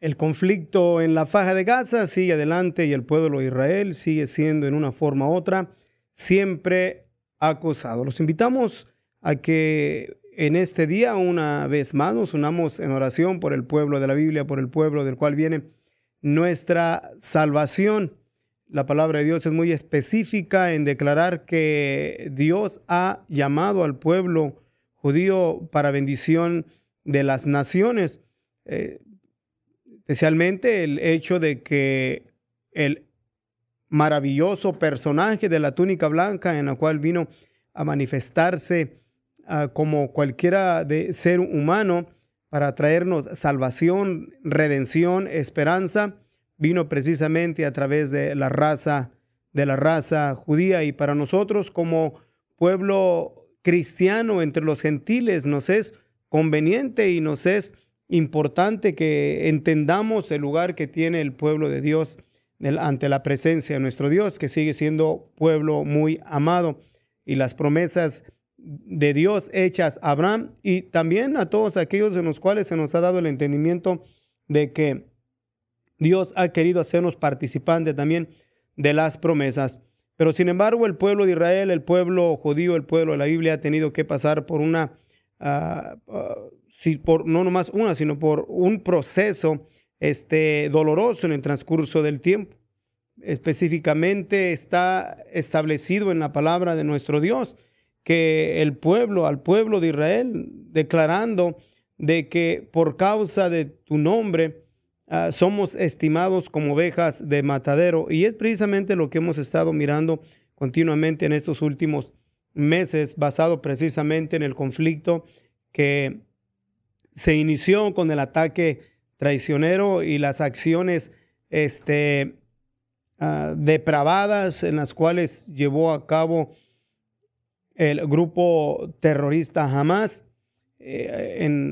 El conflicto en la Faja de Gaza sigue adelante y el pueblo de Israel sigue siendo en una forma u otra siempre acosado. Los invitamos a que en este día una vez más nos unamos en oración por el pueblo de la Biblia, por el pueblo del cual viene nuestra salvación. La palabra de Dios es muy específica en declarar que Dios ha llamado al pueblo judío para bendición de las naciones. Especialmente el hecho de que el maravilloso personaje de la túnica blanca en la cual vino a manifestarse como cualquiera de ser humano para traernos salvación, redención, esperanza, vino precisamente a través de la raza judía, y para nosotros como pueblo cristiano entre los gentiles nos es conveniente y nos es importante que entendamos el lugar que tiene el pueblo de Dios ante la presencia de nuestro Dios, que sigue siendo pueblo muy amado, y las promesas de Dios hechas a Abraham y también a todos aquellos en los cuales se nos ha dado el entendimiento de que Dios ha querido hacernos participantes también de las promesas. Pero sin embargo, el pueblo de Israel, el pueblo judío, el pueblo de la Biblia ha tenido que pasar por una no nomás una, sino por un proceso doloroso en el transcurso del tiempo. Específicamente está establecido en la palabra de nuestro Dios que al pueblo de Israel, declarando de que por causa de tu nombre somos estimados como ovejas de matadero. Y es precisamente lo que hemos estado mirando continuamente en estos últimos meses, basado precisamente en el conflicto que se inició con el ataque traicionero y las acciones depravadas en las cuales llevó a cabo el grupo terrorista Hamas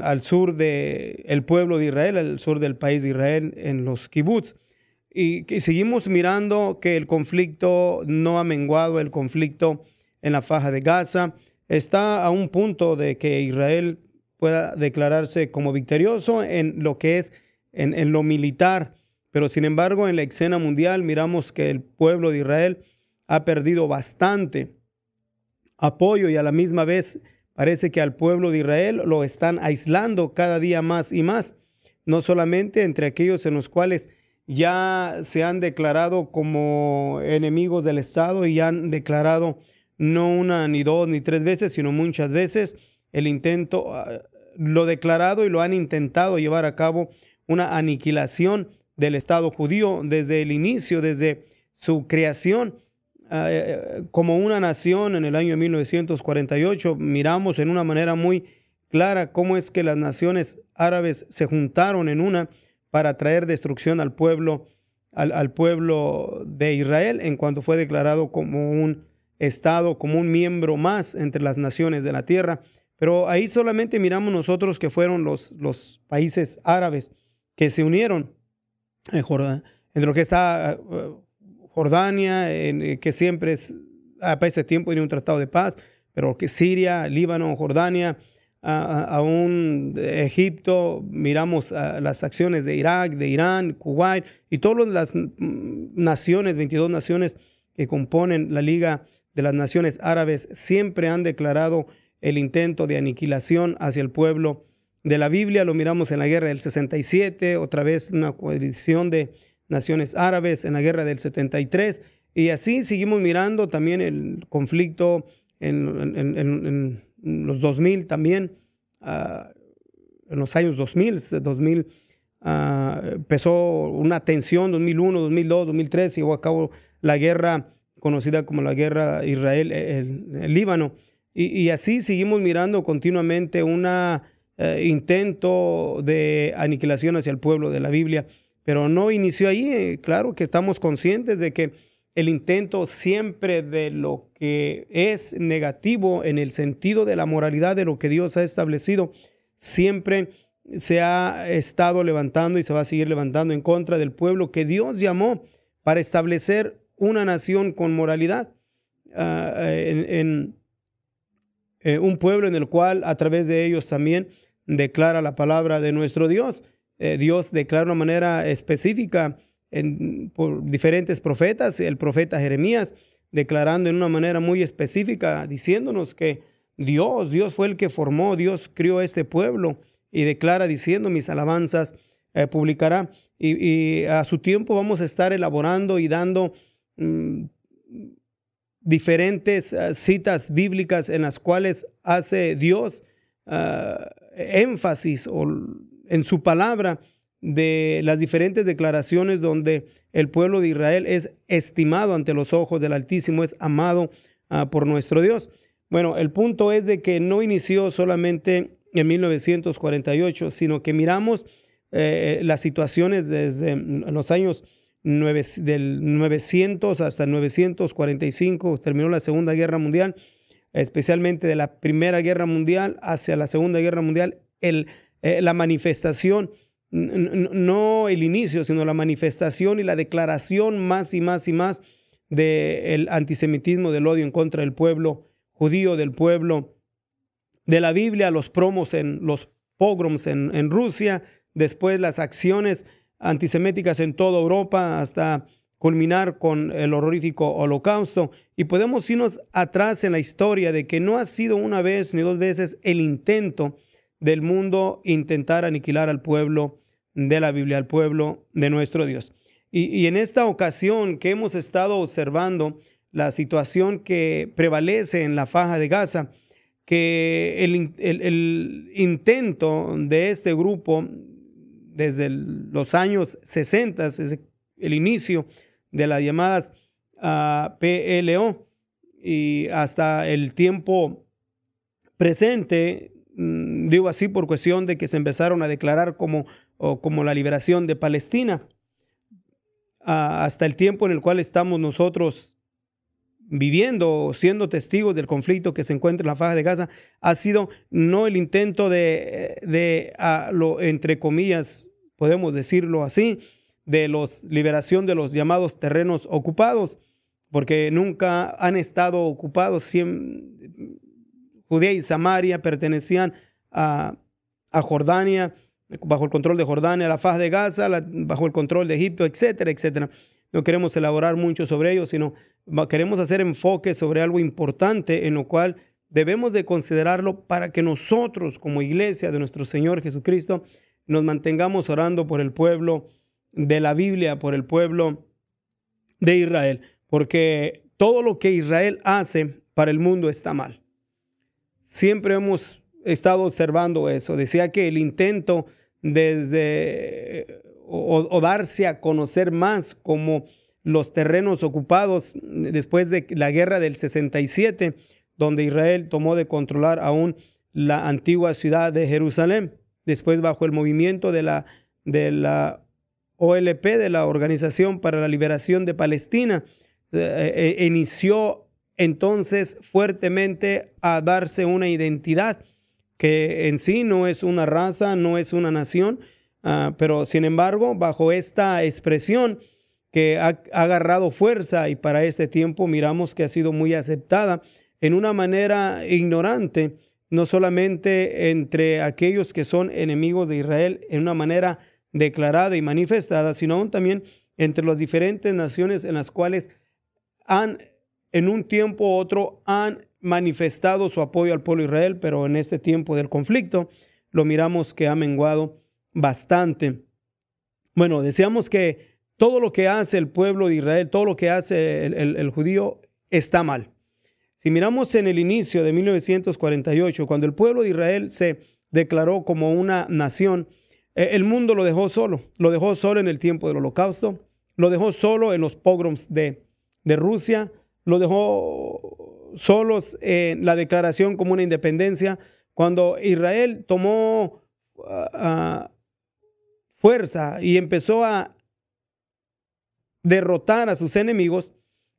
al sur del pueblo de Israel, al sur del país de Israel, en los kibbutz. Y que seguimos mirando que el conflicto no ha menguado, el conflicto en la Faja de Gaza está a un punto de que Israel pueda declararse como victorioso en lo que es en lo militar, pero sin embargo en la escena mundial miramos que el pueblo de Israel ha perdido bastante apoyo, y a la misma vez parece que al pueblo de Israel lo están aislando cada día más y más, no solamente entre aquellos en los cuales ya se han declarado como enemigos del Estado y han declarado no una, ni dos, ni tres veces, sino muchas veces el intento, lo declarado, y lo han intentado llevar a cabo una aniquilación del Estado judío desde el inicio, desde su creación como una nación en el año 1948. Miramos en una manera muy clara cómo es que las naciones árabes se juntaron en una para traer destrucción al pueblo de Israel, en cuanto fue declarado como un Estado, como un miembro más entre las naciones de la tierra. Pero ahí solamente miramos nosotros que fueron los países árabes que se unieron entre lo que está Jordania, que siempre para ese tiempo tenía un tratado de paz, pero que Siria, Líbano, Jordania, aún Egipto, miramos las acciones de Irak, de Irán, Kuwait y todas las naciones, 22 naciones que componen la Liga de las Naciones Árabes, siempre han declarado el intento de aniquilación hacia el pueblo de la Biblia. Lo miramos en la guerra del 67, otra vez una coalición de naciones árabes en la guerra del 73, y así seguimos mirando también el conflicto en los 2000 también, en los años 2000 empezó una tensión, 2001, 2002, 2003, llevó a cabo la guerra conocida como la guerra Israel-el Líbano, y así seguimos mirando continuamente un intento de aniquilación hacia el pueblo de la Biblia, pero no inició ahí. Claro que estamos conscientes de que el intento siempre de lo que es negativo en el sentido de la moralidad de lo que Dios ha establecido, siempre se ha estado levantando y se va a seguir levantando en contra del pueblo que Dios llamó para establecer una nación con moralidad, un pueblo en el cual a través de ellos también declara la palabra de nuestro Dios. Dios declara de una manera específica por diferentes profetas, el profeta Jeremías declarando en una manera muy específica, diciéndonos que Dios fue el que formó, Dios crió este pueblo y declara diciendo: mis alabanzas publicará. Y a su tiempo vamos a estar elaborando y dando diferentes citas bíblicas en las cuales hace Dios énfasis en su palabra de las diferentes declaraciones donde el pueblo de Israel es estimado ante los ojos del Altísimo, es amado por nuestro Dios. Bueno, el punto es de que no inició solamente en 1948, sino que miramos las situaciones desde los años del 900 hasta el 945, terminó la Segunda Guerra Mundial, especialmente de la Primera Guerra Mundial hacia la Segunda Guerra Mundial, la manifestación, no el inicio, sino la manifestación y la declaración más y más y más del antisemitismo, del odio en contra del pueblo judío, del pueblo de la Biblia, los pogroms en Rusia, después las acciones antiseméticas en toda Europa hasta culminar con el horrorífico Holocausto. Y podemos irnos atrás en la historia de que no ha sido una vez ni dos veces el intento del mundo intentar aniquilar al pueblo de la Biblia, al pueblo de nuestro Dios. Y en esta ocasión que hemos estado observando la situación que prevalece en la Franja de Gaza, que el intento de este grupo desde los años 60, es el inicio de las llamadas PLO, y hasta el tiempo presente, digo así por cuestión de que se empezaron a declarar como la liberación de Palestina, hasta el tiempo en el cual estamos nosotros viviendo, siendo testigos del conflicto que se encuentra en la Franja de Gaza, ha sido no el intento entre comillas, podemos decirlo así, de liberación de los llamados terrenos ocupados, porque nunca han estado ocupados. Judea y Samaria pertenecían a Jordania, bajo el control de Jordania, la Franja de Gaza, bajo el control de Egipto, etcétera, etcétera. No queremos elaborar mucho sobre ello, sino queremos hacer enfoque sobre algo importante en lo cual debemos de considerarlo para que nosotros como iglesia de nuestro Señor Jesucristo nos mantengamos orando por el pueblo de la Biblia, por el pueblo de Israel, porque todo lo que Israel hace para el mundo está mal. Siempre hemos estado observando eso. Decía que el intento o darse a conocer más como los terrenos ocupados después de la guerra del 67, donde Israel tomó de controlar aún la antigua ciudad de Jerusalén, después bajo el movimiento de la OLP, de la Organización para la Liberación de Palestina, inició entonces fuertemente a darse una identidad que en sí no es una raza, no es una nación, pero sin embargo, bajo esta expresión que ha agarrado fuerza y para este tiempo miramos que ha sido muy aceptada en una manera ignorante, no solamente entre aquellos que son enemigos de Israel en una manera declarada y manifestada, sino aún también entre las diferentes naciones en las cuales en un tiempo u otro han manifestado su apoyo al pueblo de Israel, pero en este tiempo del conflicto lo miramos que ha menguado bastante. Bueno, decíamos que todo lo que hace el pueblo de Israel, todo lo que hace el judío está mal. Si miramos en el inicio de 1948, cuando el pueblo de Israel se declaró como una nación, el mundo lo dejó solo en el tiempo del Holocausto, lo dejó solo en los pogroms de Rusia, lo dejó solos en la declaración como una independencia. Cuando Israel tomó fuerza y empezó a derrotar a sus enemigos,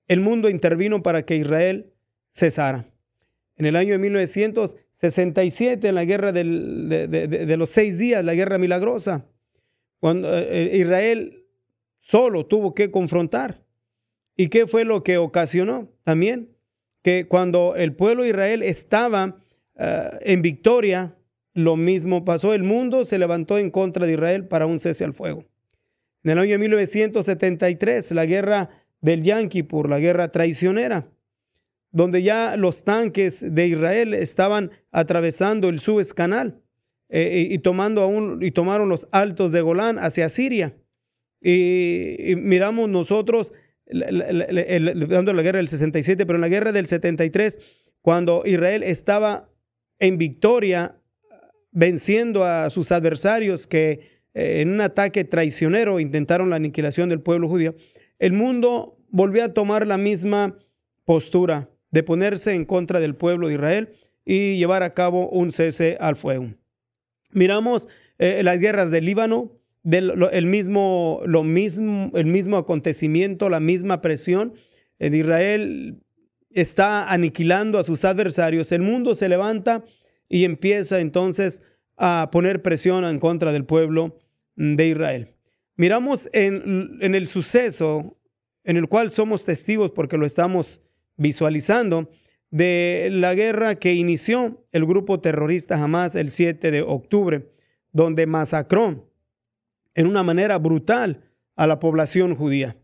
el mundo intervino para que Israel cesara. En el año de 1967, en la guerra de los 6 días, la guerra milagrosa, cuando Israel solo tuvo que confrontar. ¿Y qué fue lo que ocasionó? También que cuando el pueblo de Israel estaba en victoria lo mismo pasó. El mundo se levantó en contra de Israel para un cese al fuego. En el año 1973, la guerra del Yom Kippur, la guerra traicionera, donde ya los tanques de Israel estaban atravesando el Suez Canal y tomaron los altos de Golán hacia Siria. Y miramos nosotros, dando la guerra del 67, pero en la guerra del 73, cuando Israel estaba en victoria, venciendo a sus adversarios que en un ataque traicionero intentaron la aniquilación del pueblo judío, el mundo volvió a tomar la misma postura de ponerse en contra del pueblo de Israel y llevar a cabo un cese al fuego. Miramos las guerras del Líbano, el mismo acontecimiento, la misma presión de Israel está aniquilando a sus adversarios. El mundo se levanta y empieza entonces a poner presión en contra del pueblo de Israel. Miramos en el suceso en el cual somos testigos porque lo estamos visualizando, de la guerra que inició el grupo terrorista Hamas el 7 de octubre, donde masacró en una manera brutal a la población judía.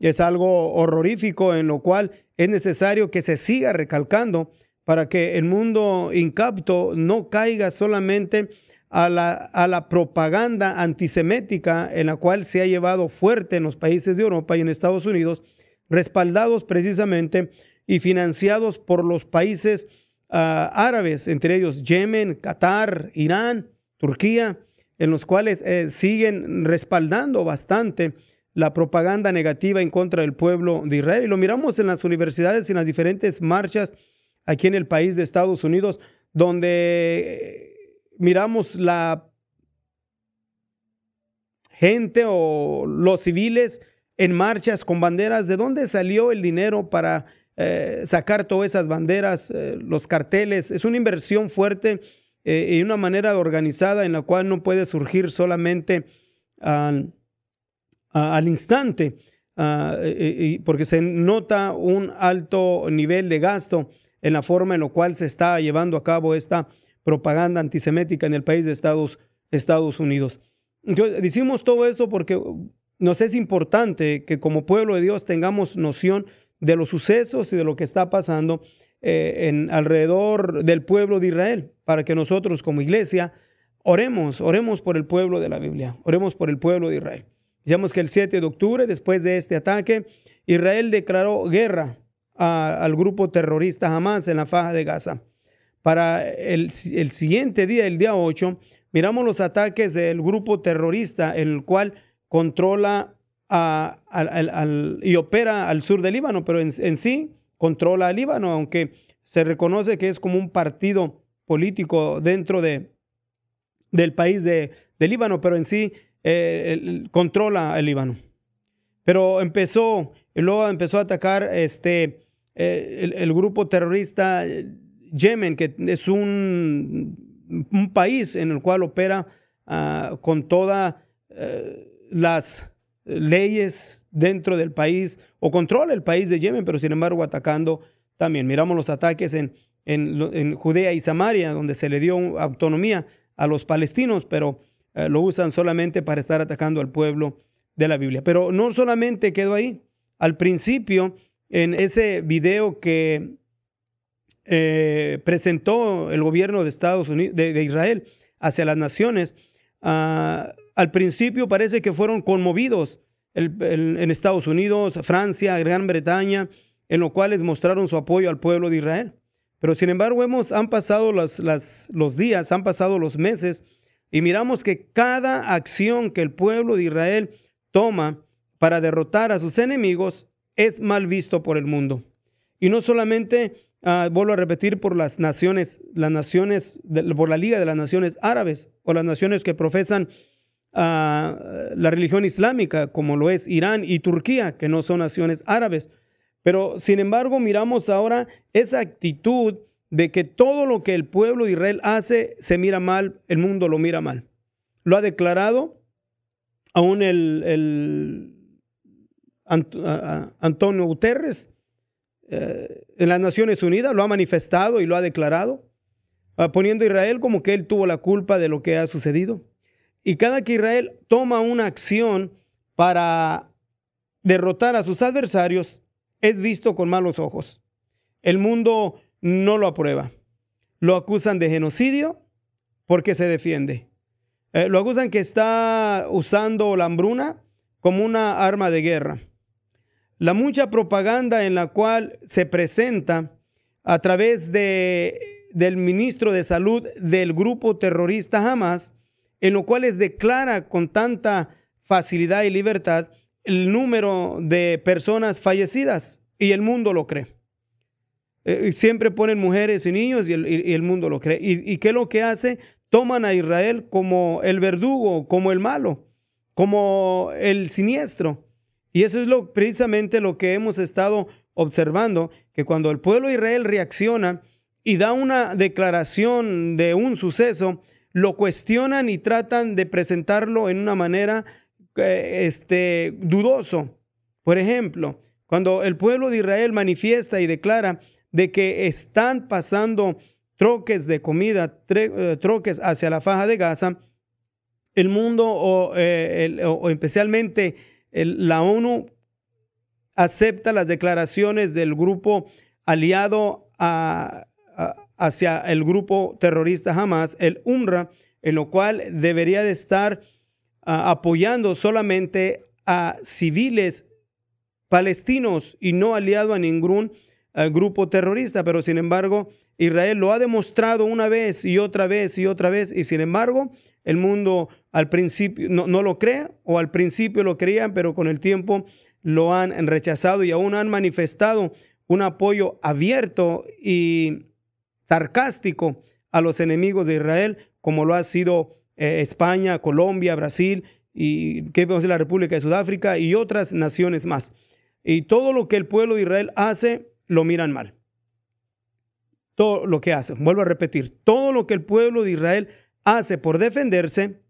Es algo horrorífico en lo cual es necesario que se siga recalcando para que el mundo incapto no caiga solamente a la propaganda antisemética en la cual se ha llevado fuerte en los países de Europa y en Estados Unidos, respaldados precisamente y financiados por los países árabes, entre ellos Yemen, Qatar, Irán, Turquía, en los cuales siguen respaldando bastante la propaganda negativa en contra del pueblo de Israel. Y lo miramos en las universidades y en las diferentes marchas aquí en el país de Estados Unidos, donde miramos la gente o los civiles en marchas con banderas. ¿De dónde salió el dinero para sacar todas esas banderas, los carteles? Es una inversión fuerte y una manera organizada en la cual no puede surgir solamente al instante, porque se nota un alto nivel de gasto en la forma en la cual se está llevando a cabo esta propaganda antisemética en el país de Estados Unidos. Entonces, decimos todo esto porque nos es importante que como pueblo de Dios tengamos noción de los sucesos y de lo que está pasando alrededor del pueblo de Israel, para que nosotros como iglesia oremos por el pueblo de la Biblia, oremos por el pueblo de Israel. Digamos que el 7 de octubre, después de este ataque, Israel declaró guerra al grupo terrorista Hamas en la Faja de Gaza. Para el siguiente día, el día 8, miramos los ataques del grupo terrorista en el cual controla y opera al sur del Líbano, pero en sí controla al Líbano, aunque se reconoce que es como un partido político dentro del país de Líbano, pero en sí controla el Líbano. Pero luego empezó a atacar el grupo terrorista Yemen, que es un país en el cual opera con todas las leyes dentro del país, o controla el país de Yemen, pero sin embargo atacando también. Miramos los ataques en Judea y Samaria, donde se le dio autonomía a los palestinos, pero lo usan solamente para estar atacando al pueblo de la Biblia. Pero no solamente quedó ahí. Al principio, en ese video que presentó el gobierno de Estados Unidos, de Israel hacia las naciones, al principio parece que fueron conmovidos en Estados Unidos, Francia, Gran Bretaña, en los cuales mostraron su apoyo al pueblo de Israel. Pero sin embargo han pasado los días, han pasado los meses, y miramos que cada acción que el pueblo de Israel toma para derrotar a sus enemigos es mal visto por el mundo. Y no solamente, vuelvo a repetir, por las naciones, por la Liga de las Naciones Árabes o las naciones que profesan la religión islámica, como lo es Irán y Turquía, que no son naciones árabes. Pero sin embargo miramos ahora esa actitud de que todo lo que el pueblo de Israel hace se mira mal, el mundo lo mira mal. Lo ha declarado aún Antonio Guterres en las Naciones Unidas, lo ha manifestado y lo ha declarado. poniendo a Israel como que él tuvo la culpa de lo que ha sucedido. Y cada que Israel toma una acción para derrotar a sus adversarios, es visto con malos ojos. El mundo no lo aprueba. Lo acusan de genocidio porque se defiende. Lo acusan que está usando la hambruna como una arma de guerra. La mucha propaganda en la cual se presenta a través del ministro de Salud del grupo terrorista Hamas, en lo cual les declara con tanta facilidad y libertad el número de personas fallecidas, y el mundo lo cree. Siempre ponen mujeres y niños y el mundo lo cree. ¿Y qué es lo que hace? Toman a Israel como el verdugo, como el malo, como el siniestro. Y eso es precisamente lo que hemos estado observando, que cuando el pueblo de Israel reacciona y da una declaración de un suceso, lo cuestionan y tratan de presentarlo en una manera dudoso. Por ejemplo, cuando el pueblo de Israel manifiesta y declara de que están pasando troques de comida, troques hacia la Faja de Gaza, el mundo o especialmente la ONU acepta las declaraciones del grupo aliado hacia el grupo terrorista Hamas, el UNRWA, en lo cual debería de estar apoyando solamente a civiles palestinos y no aliado a ningún grupo terrorista. Pero sin embargo, Israel lo ha demostrado una vez y otra vez y otra vez, y sin embargo, el mundo al principio no lo cree, o al principio lo creían, pero con el tiempo lo han rechazado y aún han manifestado un apoyo abierto y sarcástico a los enemigos de Israel, como lo ha sido España, Colombia, Brasil y ¿qué vamos a decir? La República de Sudáfrica y otras naciones más. Y todo lo que el pueblo de Israel hace, lo miran mal. Todo lo que hace, vuelvo a repetir, todo lo que el pueblo de Israel hace por defenderse,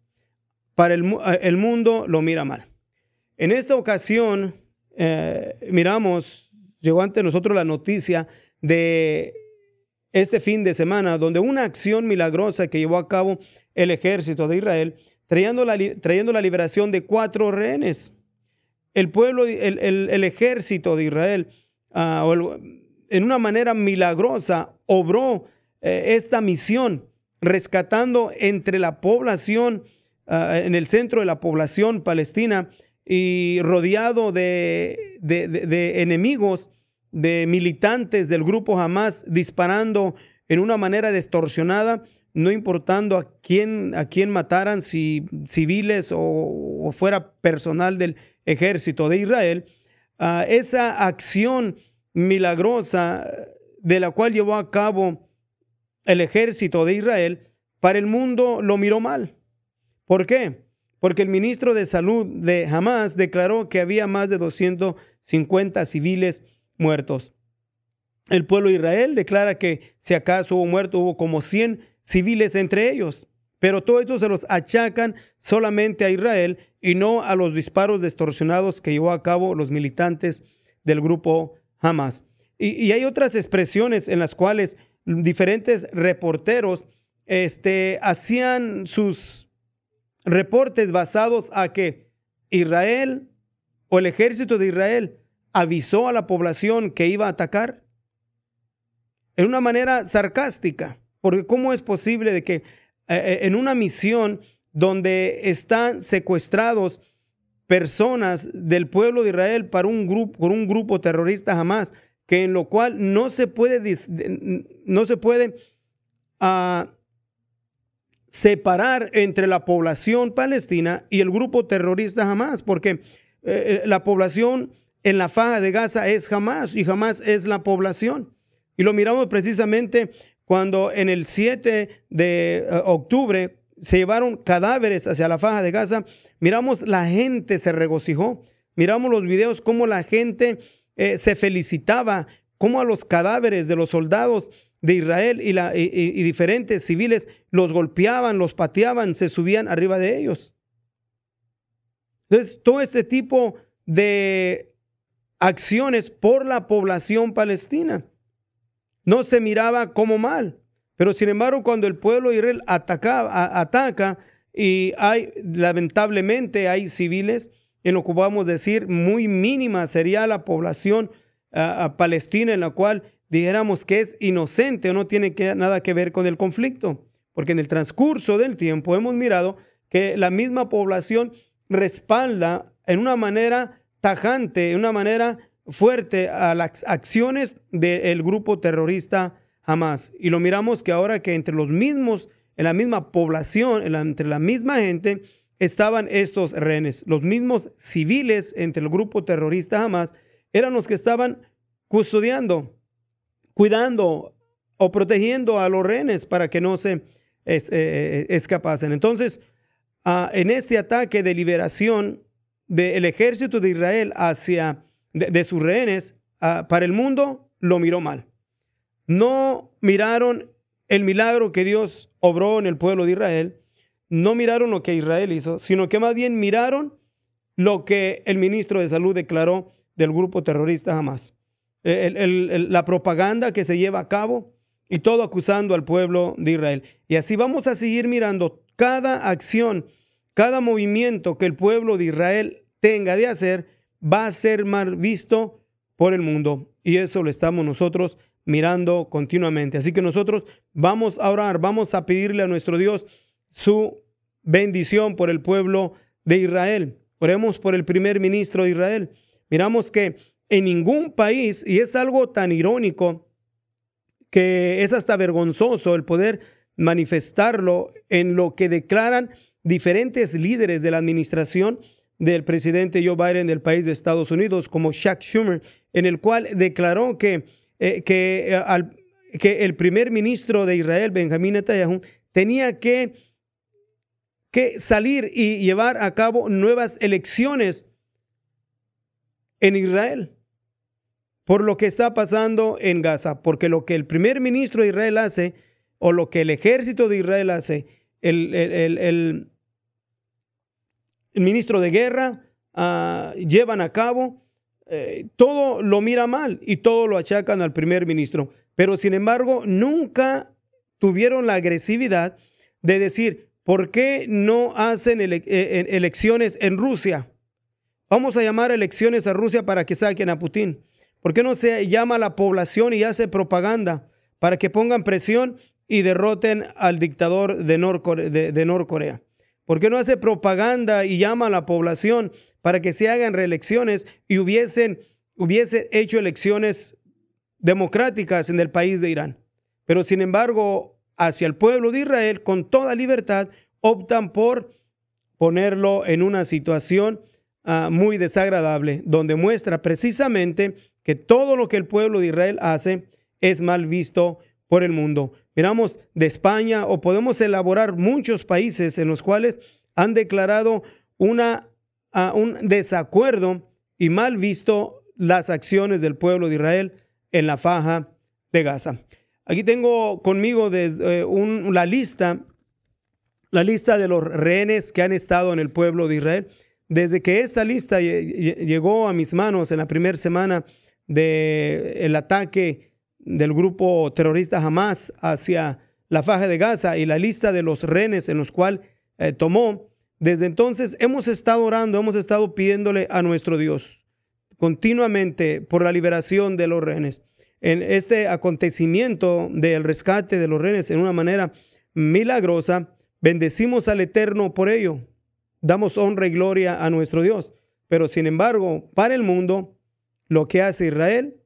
para el mundo lo mira mal. En esta ocasión, llegó ante nosotros la noticia de este fin de semana, donde una acción milagrosa que llevó a cabo el ejército de Israel, trayendo la liberación de 4 rehenes. El pueblo, el ejército de Israel, en una manera milagrosa, obró esta misión, rescatando entre la población, en el centro de la población palestina, y rodeado de enemigos, de militantes del grupo Hamas, disparando en una manera distorsionada, no importando a quién mataran, si civiles o fuera personal del ejército de Israel. Esa acción milagrosa de la cual llevó a cabo el ejército de Israel, para el mundo lo miró mal. ¿Por qué? Porque el ministro de Salud de Hamas declaró que había más de 250 civiles muertos. El pueblo de Israel declara que si acaso hubo muerto, hubo como 100 civiles entre ellos. Pero todo esto se los achacan solamente a Israel y no a los disparos distorsionados que llevó a cabo los militantes del grupo Hamas. Y hay otras expresiones en las cuales diferentes reporteros hacían sus reportes basados a que Israel o el ejército de Israel avisó a la población que iba a atacar en una manera sarcástica, porque ¿cómo es posible de que en una misión donde están secuestrados personas del pueblo de Israel por un grupo terrorista Hamas, que en lo cual no se puede separar entre la población palestina y el grupo terrorista Hamas, porque la población en la Faja de Gaza es Hamas y Hamas es la población? Y lo miramos precisamente cuando en el 7 de octubre se llevaron cadáveres hacia la Faja de Gaza. Miramos la gente se regocijó, miramos los videos cómo la gente se felicitaba, cómo a los cadáveres de los soldados de Israel y diferentes civiles los golpeaban, los pateaban, se subían arriba de ellos. Entonces, todo este tipo de acciones por la población palestina no se miraba como mal, Pero sin embargo, cuando el pueblo de Israel ataca y lamentablemente hay civiles, en lo que podemos decir muy mínima sería la población palestina, en la cual dijéramos que es inocente o no tiene nada que ver con el conflicto. Porque en el transcurso del tiempo hemos mirado que la misma población respalda en una manera tajante, en una manera fuerte a las acciones del grupo terrorista Hamas. Y lo miramos que ahora que entre los mismos, en la misma población, entre la misma gente, estaban estos rehenes. Los mismos civiles entre el grupo terrorista Hamas eran los que estaban custodiando, cuidando o protegiendo a los rehenes para que no se escapasen. Entonces, en este ataque de liberación del ejército de Israel hacia de sus rehenes, para el mundo lo miró mal. No miraron el milagro que Dios obró en el pueblo de Israel, no miraron lo que Israel hizo, sino que más bien miraron lo que el ministro de Salud declaró del grupo terrorista Hamas. La propaganda que se lleva a cabo y todo acusando al pueblo de Israel. Y así vamos a seguir mirando cada acción, cada movimiento que el pueblo de Israel tenga de hacer, va a ser mal visto por el mundo. Y eso lo estamos nosotros mirando continuamente. Así que nosotros vamos a orar, vamos a pedirle a nuestro Dios su bendición por el pueblo de Israel. Oremos por el primer ministro de Israel. Miramos que en ningún país, y es algo tan irónico que es hasta vergonzoso el poder manifestarlo en lo que declaran diferentes líderes de la administración del presidente Joe Biden del país de Estados Unidos, como Chuck Schumer, en el cual declaró que el primer ministro de Israel, Benjamín Netanyahu, tenía que salir y llevar a cabo nuevas elecciones en Israel por lo que está pasando en Gaza, porque lo que el primer ministro de Israel hace o lo que el ejército de Israel hace, el ministro de guerra llevan a cabo, todo lo mira mal y todo lo achacan al primer ministro. Pero sin embargo, nunca tuvieron la agresividad de decir, ¿por qué no hacen elecciones en Rusia? Vamos a llamar elecciones a Rusia para que saquen a Putin. ¿Por qué no se llama a la población y hace propaganda para que pongan presión y derroten al dictador de Norcorea? ¿Por qué no hace propaganda y llama a la población para que se hagan reelecciones y hubiese hecho elecciones democráticas en el país de Irán? Pero sin embargo, hacia el pueblo de Israel, con toda libertad, optan por ponerlo en una situación muy desagradable, donde muestra precisamente que todo lo que el pueblo de Israel hace es mal visto por el mundo. Miramos de España, o podemos elaborar muchos países en los cuales han declarado un desacuerdo y mal visto las acciones del pueblo de Israel en la faja de Gaza. Aquí tengo conmigo la lista de los rehenes que han estado en el pueblo de Israel. Desde que esta lista llegó a mis manos en la primera semana del ataque del grupo terrorista Hamas hacia la faja de Gaza y la lista de los rehenes en los cuales tomó, desde entonces hemos estado orando, hemos estado pidiéndole a nuestro Dios continuamente por la liberación de los rehenes. En este acontecimiento del rescate de los rehenes en una manera milagrosa, bendecimos al Eterno por ello. Damos honra y gloria a nuestro Dios. Pero sin embargo, para el mundo, lo que hace Israel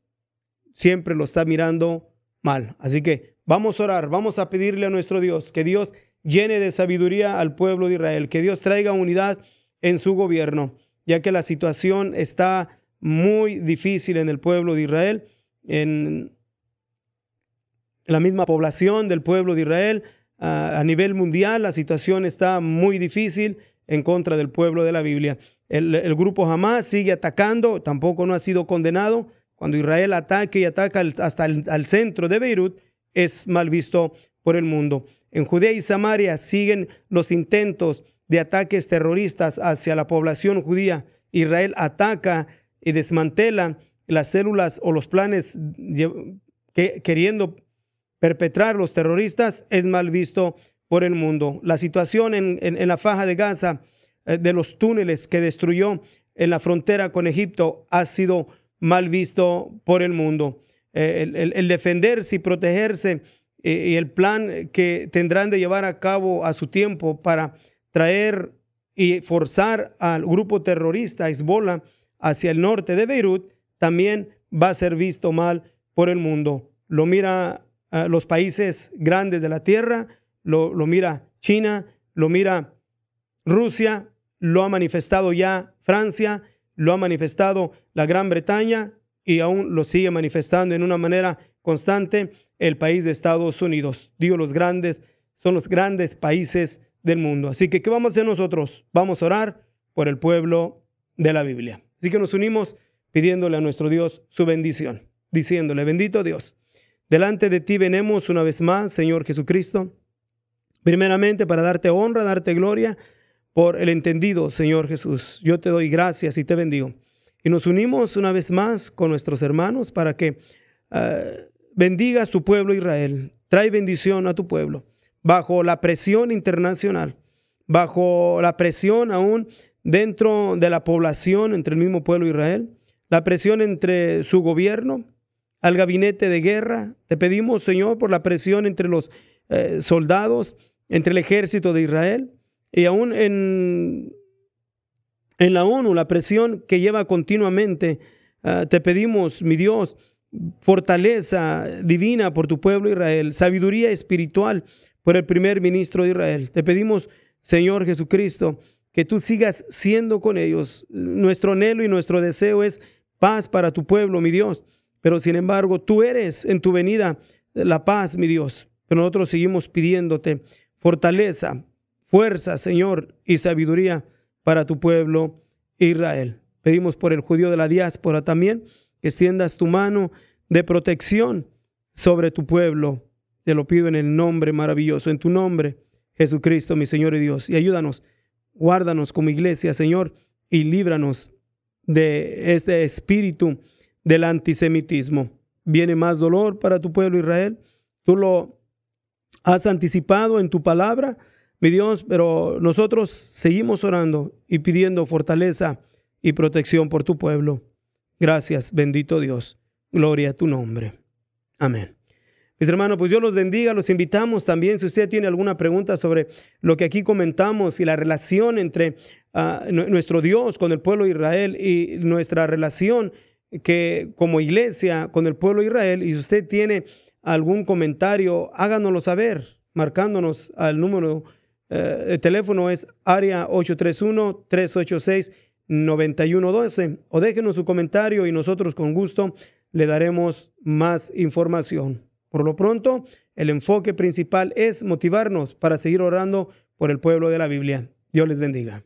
siempre lo está mirando mal. Así que vamos a orar, vamos a pedirle a nuestro Dios que Dios llene de sabiduría al pueblo de Israel, que Dios traiga unidad en su gobierno, ya que la situación está muy difícil en el pueblo de Israel, en la misma población del pueblo de Israel, a nivel mundial, la situación está muy difícil en contra del pueblo de la Biblia. El grupo Hamas sigue atacando, tampoco no ha sido condenado. Cuando Israel ataca y ataca hasta al centro de Beirut, es mal visto por el mundo. En Judea y Samaria siguen los intentos de ataques terroristas hacia la población judía. Israel ataca y desmantela las células o los planes queriendo perpetrar los terroristas es mal visto por el mundo. La situación en la Faja de Gaza, de los túneles que destruyó en la frontera con Egipto, ha sido mal visto por el mundo. El defenderse y protegerse y el plan que tendrán de llevar a cabo a su tiempo para traer y forzar al grupo terrorista Hezbollah hacia el norte de Beirut también va a ser visto mal por el mundo. Lo mira los países grandes de la tierra, lo mira China, lo mira Rusia, lo ha manifestado ya Francia, lo ha manifestado la Gran Bretaña y aún lo sigue manifestando en una manera constante el país de Estados Unidos. Digo, son los grandes países del mundo. Así que, ¿qué vamos a hacer nosotros? Vamos a orar por el pueblo de la Biblia. Así que nos unimos pidiéndole a nuestro Dios su bendición, diciéndole: bendito Dios, delante de ti venimos una vez más, Señor Jesucristo, primeramente para darte honra, darte gloria por el entendido, Señor Jesús. Yo te doy gracias y te bendigo. Y nos unimos una vez más con nuestros hermanos para que bendigas tu pueblo Israel. Trae bendición a tu pueblo bajo la presión internacional, bajo la presión aún dentro de la población, entre el mismo pueblo Israel, la presión entre su gobierno, al gabinete de guerra. Te pedimos, Señor, por la presión entre los soldados, entre el ejército de Israel y aún en la ONU, la presión que lleva continuamente. Te pedimos, mi Dios, fortaleza divina por tu pueblo Israel, sabiduría espiritual por el primer ministro de Israel. Te pedimos, Señor Jesucristo, que tú sigas siendo con ellos. Nuestro anhelo y nuestro deseo es paz para tu pueblo, mi Dios. Pero sin embargo, tú eres en tu venida la paz, mi Dios. Pero nosotros seguimos pidiéndote fortaleza, fuerza, Señor, y sabiduría para tu pueblo Israel. Pedimos por el judío de la diáspora también, que extiendas tu mano de protección sobre tu pueblo. Te lo pido en el nombre maravilloso, en tu nombre, Jesucristo, mi Señor y Dios. Y ayúdanos, guárdanos como iglesia, Señor, y líbranos de este espíritu del antisemitismo. Viene más dolor para tu pueblo Israel. Tú lo has anticipado en tu palabra, mi Dios, pero nosotros seguimos orando y pidiendo fortaleza y protección por tu pueblo. Gracias, bendito Dios. Gloria a tu nombre. Amén. Mis hermanos, pues Dios los bendiga. Los invitamos también, si usted tiene alguna pregunta sobre lo que aquí comentamos y la relación entre nuestro Dios con el pueblo de Israel y nuestra relación que como iglesia con el pueblo de Israel, y si usted tiene algún comentario, háganoslo saber, marcándonos al número de teléfono es área 831-386-9112, o déjenos su comentario y nosotros con gusto le daremos más información. Por lo pronto, el enfoque principal es motivarnos para seguir orando por el pueblo de la Biblia. Dios les bendiga.